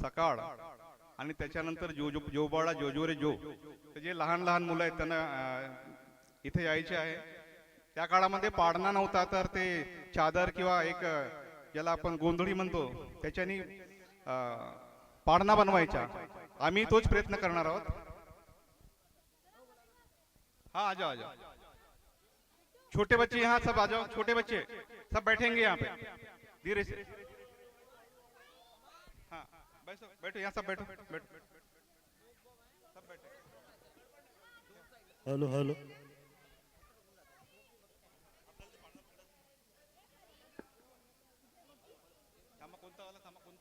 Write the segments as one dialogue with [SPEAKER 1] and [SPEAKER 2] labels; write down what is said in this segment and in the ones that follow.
[SPEAKER 1] सकाळ आणि त्याच्यानंतर जो जो जो बाळा जो जो रे जो, तर जे लहान लहान मुलं आहेत त्यांना इथे यायचे आहे. त्या काळामध्ये पाडणा नव्हता, तर ते चादर किंवा एक ज्याला आपण गोंधळी म्हणतो त्याच्यानी पाडणा बनवायचा. आम्ही तोच प्रयत्न करणार आहोत. हाँ आ जाओ आ जाओ, छोटे बच्चे यहाँ सब आ जाओ, छोटे बच्चे सब बैठेंगे यहाँ पे धीरे से. हाँ बैठो बैठो यहाँ सब बैठो बैठो सब बैठो.
[SPEAKER 2] हेलो हेलो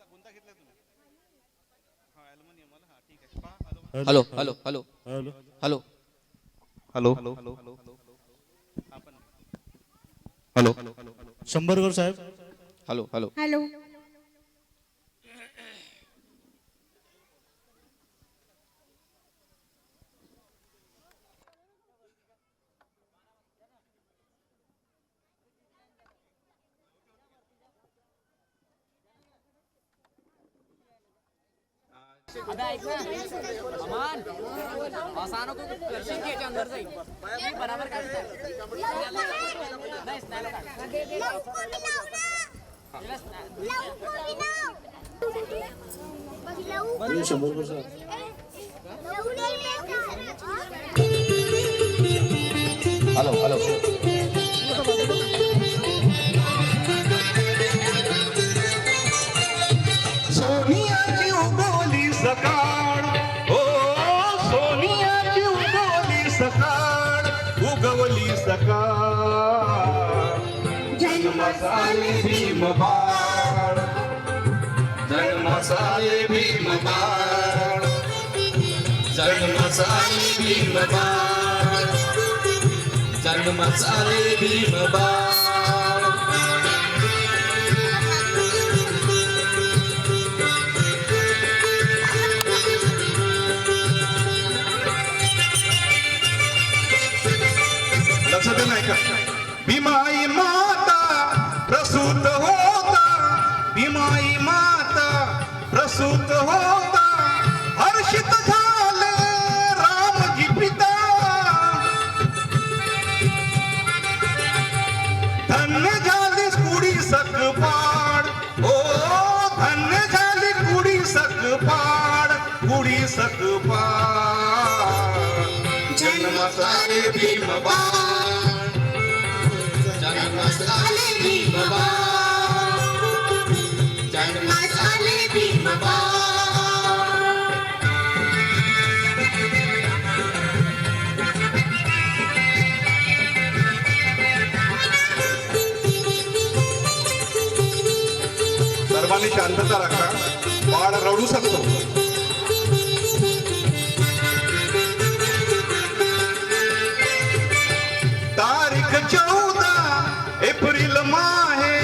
[SPEAKER 1] कोणता घेतलाय तुम्ही? हा ॲल्युमिनियम वाला. हा ठीक आहे.
[SPEAKER 3] Hello hello hello
[SPEAKER 2] hello
[SPEAKER 3] hello
[SPEAKER 1] hello hello hello
[SPEAKER 2] Shambharkar साहेब.
[SPEAKER 3] Hello hello
[SPEAKER 4] hello.
[SPEAKER 5] अबे ऐक ना अमान असानो को दर्शन के अंदर जाई बराबर काढता नाही स्नाइल काढ
[SPEAKER 2] शंभरकर साहेब.
[SPEAKER 3] हॅलो हॅलो
[SPEAKER 6] सोनियाची उगवली सकाळ, ओ सोनियाची उगवली सकाळ, उगवली सकाळ. जन्मसाले भीम बाळ, जन्मसाले भीम बाळ, जन्मसाले भीम बाळ, जन्मसाले भीम बाळ. लक्षात नाही का? भीमाई माता प्रसूत होता, भीमाई माता प्रसूत होता, हर्षित झाले रामजी पिता. धन्य झाली कुडी सकपाड, ओ धन्य झाली कुडी सकपाड, कुडी सकपाड. जन्मसाले भीम बाळ, जन्मसाले भीम बाळ, जन्मसाले भीम बाळ.
[SPEAKER 1] सर्वांनी शांतता राखा. बाळ रडू शकतो.
[SPEAKER 6] तारीख 14 एप्रिल माहे,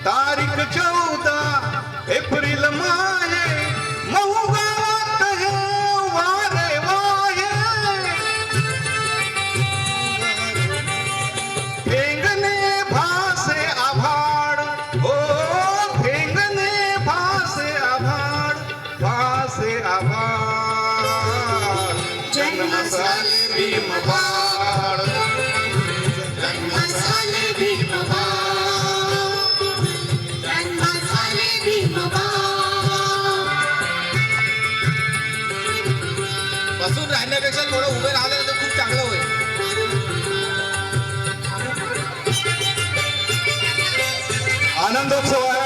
[SPEAKER 6] तारीख 14 एप्रिल माहे, महू गावात हे वारे वाहे. ठेंगणे भासे आभाळ, ओ ठेंगणे भासे आभाळ, भासे आभाळ. जन्मसाले भीम बाळ, जन्मसाले भीम बाळ, जन्मसाले भीम बाळ.
[SPEAKER 3] बसून राहण्यापेक्षा थोडं उभे राहिलं तर खूप चांगलं होईल.
[SPEAKER 6] आनंदोत्सव आहे.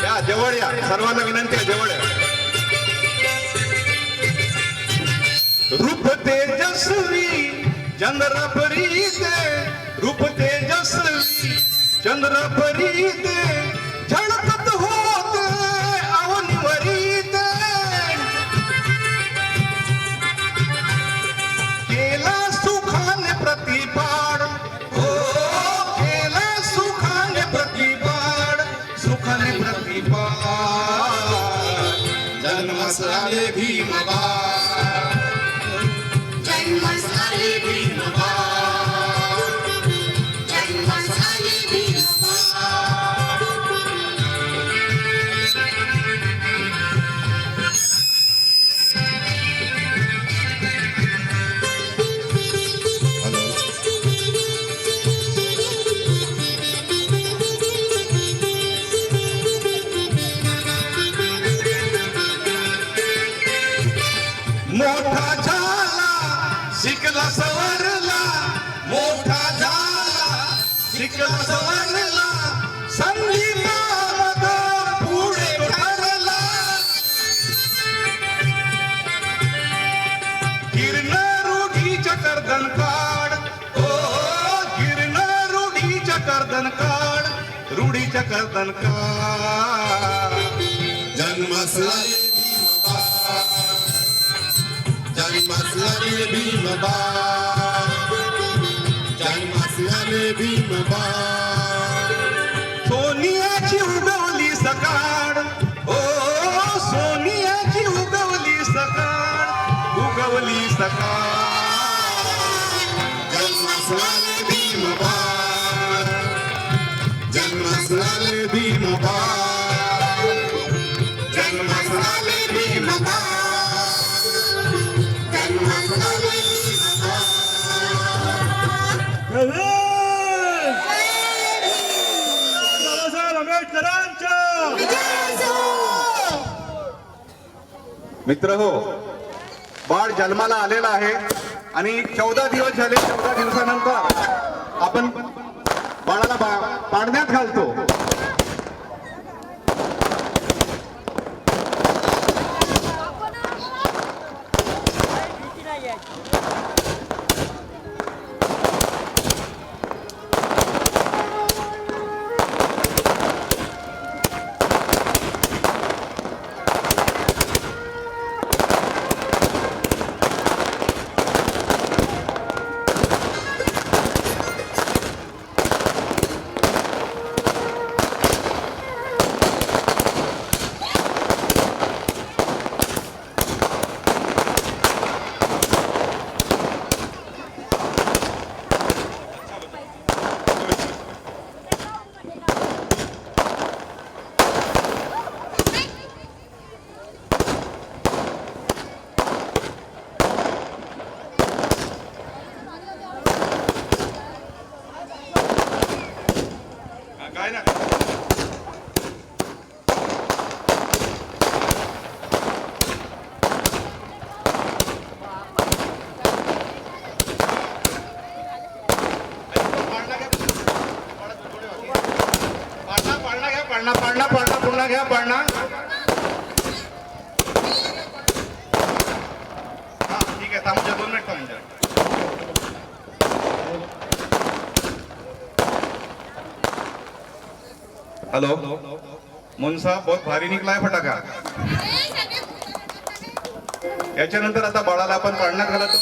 [SPEAKER 6] या जवळ या, सर्वांना विनंती आहे जवळ या. रूप तेजस्वी चंद्र परीते, रूप तेजस्वी चंद्र परीते, झळकत होते अवनीवरीते. केला सुखाने प्रतिपाड, ओ केला सुखाने प्रतिपाड, सुखाने प्रतिपाड. जन्मसाले भीम बाळ, जन्मसाले भीम बाळ, जन्मसाले भीम बाळ. जग सवरला संगीतामध पुढे ठरला गिरण रूढीच्या कर्दन काढ ओ गिरण रूढीच्या कर्दन काढ रूढीच्या कर्दन काढ
[SPEAKER 3] जन्मसलाले जन्मसलाले भीमबा जन्मसलाले भीमबा
[SPEAKER 6] सोनियाची उगवली सकाळ ओ सोनियाची उगवली सकाळ
[SPEAKER 3] जन्मसलाले भीमबा जन्मसलाले भीमबा जन्मसलाले भीमबा जन्मसलाले
[SPEAKER 2] बाबासाहेब आंबेडकरांच्या
[SPEAKER 1] मित्र हो, बाळ जन्माला आलेला आहे आणि 14 दिवस झाले. 14 दिवसानंतर आपण बाळाला पाळण्यात घालतो. काय ना पाळणा पुन्हा घ्या पाळणा. हा ठीक आहे, थांबूया 2 मिनिट थांबूया. हेलो मोहन साहब, बहुत भारी निकला है फटाका. याच्यानंतर आता बाळाला आपण पाळण्यात घालतो.